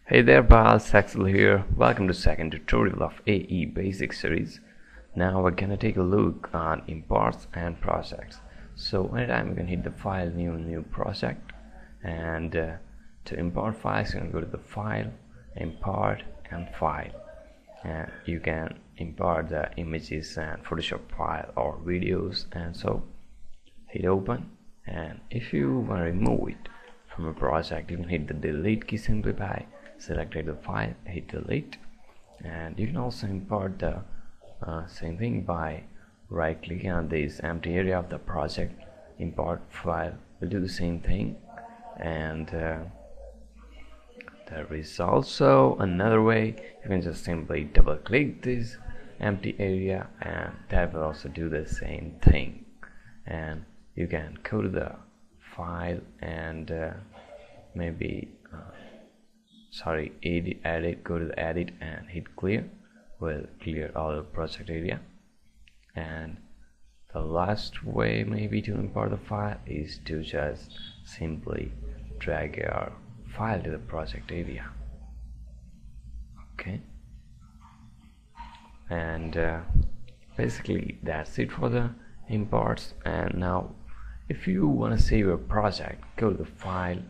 Hey there, pals, Axel here. Welcome to second tutorial of AE Basic series. Now we're gonna take a look on imports and projects. So anytime you can hit the file, new project, and to import files, you can go to the file, import, and file. And you can import the images and Photoshop file or videos, and so hit open. And if you want to remove it from a project, you can hit the delete key simply by selecting the file, hit delete. And you can also import the same thing by right clicking on this empty area of the project. Import file will do the same thing. And there is also another way. You can just simply double click this empty area and that will also do the same thing. And you can go to the file and maybe edit, go to the edit and hit clear. Will clear all the project area. And the last way maybe to import the file is to just simply drag your file to the project area. Okay, and basically that's it for the imports. And now if you want to save your project, go to the file,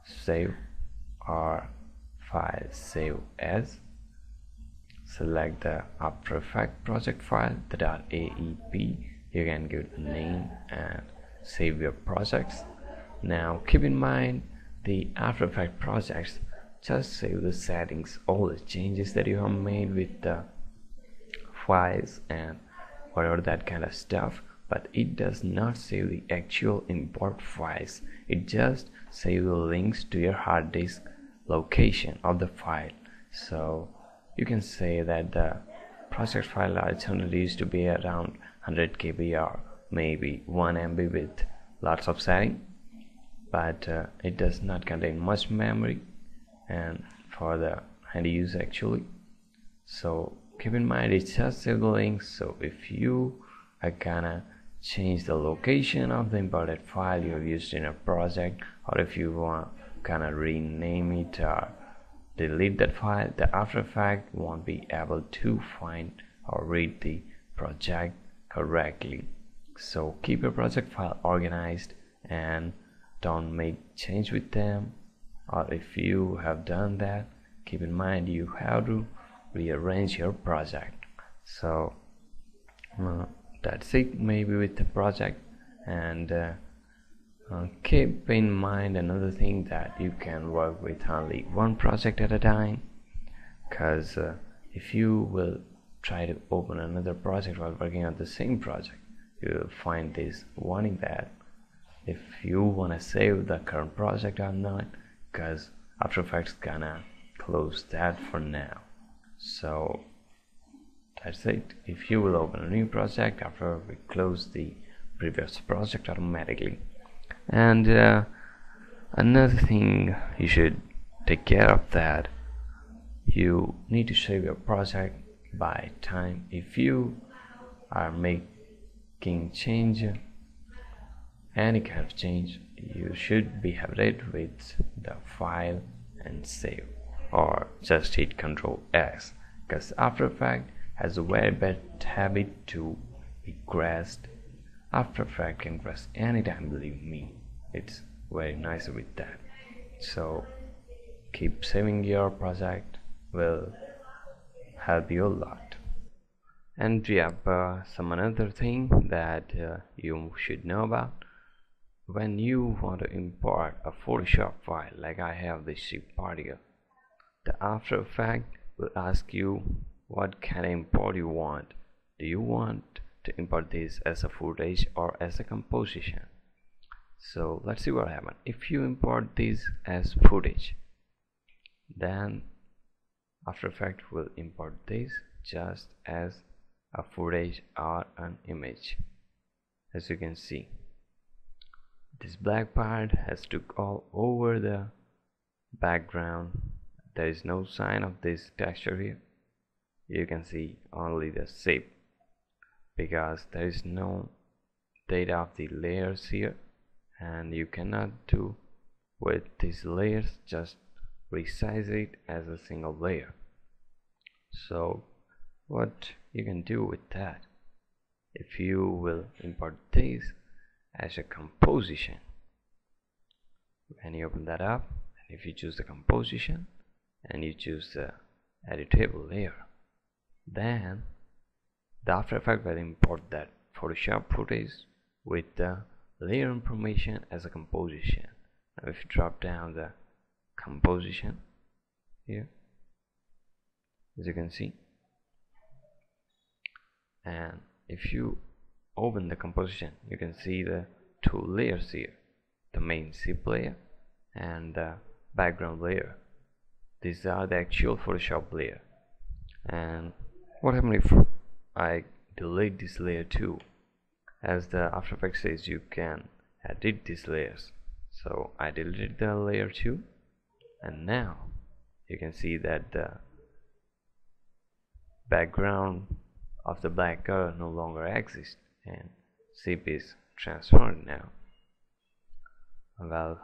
save, or file, save as, select the After Effects project file, the .aep. You can give it a name and save your projects. Now keep in mind, the After Effects projects just save the settings, all the changes that you have made with the files and whatever that kind of stuff, but it does not save the actual import files. It just saves the links to your hard disk location of the file. So you can say that the project file generally used to be around 100 KB or maybe 1 MB with lots of setting, but it does not contain much memory and for the handy use actually. So keep in mind, it's just save the links. So if you are gonna change the location of the imported file you have used in a project, or if you want gonna rename it or delete that file, the After Effects won't be able to find or read the project correctly. So keep your project file organized and don't make change with them, or if you have done that, keep in mind you have to rearrange your project. So that's it maybe with the project. And keep in mind another thing, that you can work with only one project at a time, because if you will try to open another project while working on the same project, you will find this warning that if you want to save the current project or not, because After Effects gonna close that for now. So that's it. If you will open a new project after we close the previous project automatically. And another thing you should take care of, that you need to save your project by time. If you are making change, any kind of change, you should be habituated with the file and save, or just hit Ctrl S, because After Effects has a very bad habit to be crashed. After Effects can crash anytime, believe me. It's very nice with that. So keep saving your project, will help you a lot. And some another thing that you should know about. When you want to import a Photoshop file, like I have this zip particle, the After Effects will ask you what kind of import you want. Do you want to import this as a footage or as a composition? So let's see what happens. If you import this as footage, then After Effects will import this just as a footage or an image. As you can see, this black part has took all over the background. There is no sign of this texture here. You can see only the shape, because there is no data of the layers here, and you cannot do with these layers, just resize it as a single layer. So what you can do with that, if you will import this as a composition, and you open that up, and if you choose the composition and you choose the editable layer, then the After Effects will import that Photoshop footage with the layer information as a composition. Now if you drop down the composition here, as you can see, and if you open the composition, you can see the two layers here, the main zip layer and the background layer. These are the actual Photoshop layer. And what happens if I delete this layer too? As the After Effects says, you can edit these layers. So I deleted the layer too, and now you can see that the background of the black color no longer exists and zip is transformed now. Well,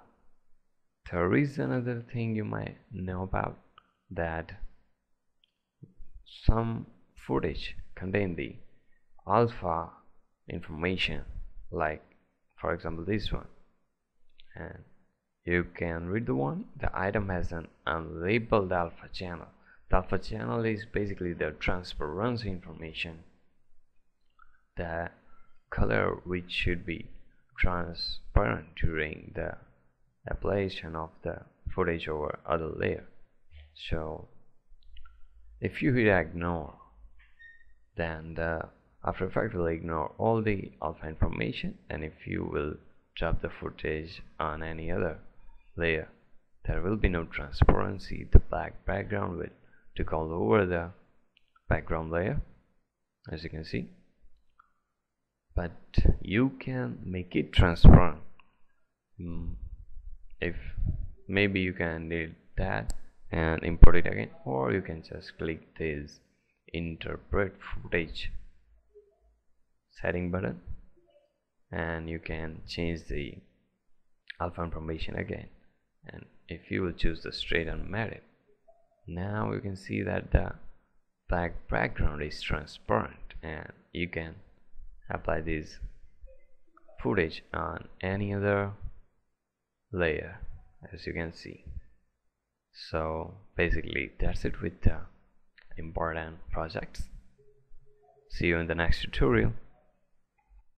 there is another thing you might know about, that some footage contain the alpha information, like for example this one, and you can read the one. The item has an unlabeled alpha channel. The alpha channel is basically the transparency information, the color which should be transparent during the application of the footage over other layer. So if you hit ignore, then the After Effects will ignore all the alpha information, and if you will drop the footage on any other layer, there will be no transparency. The black background will take all over the background layer, as you can see. But you can make it transparent. If maybe you can delete that and import it again, or you can just click this interpret footage setting button and you can change the alpha information again. And if you will choose the straight unmatted, now you can see that the black background is transparent, and you can apply this footage on any other layer, as you can see. So basically that's it with the Imports and Projects. See you in the next tutorial.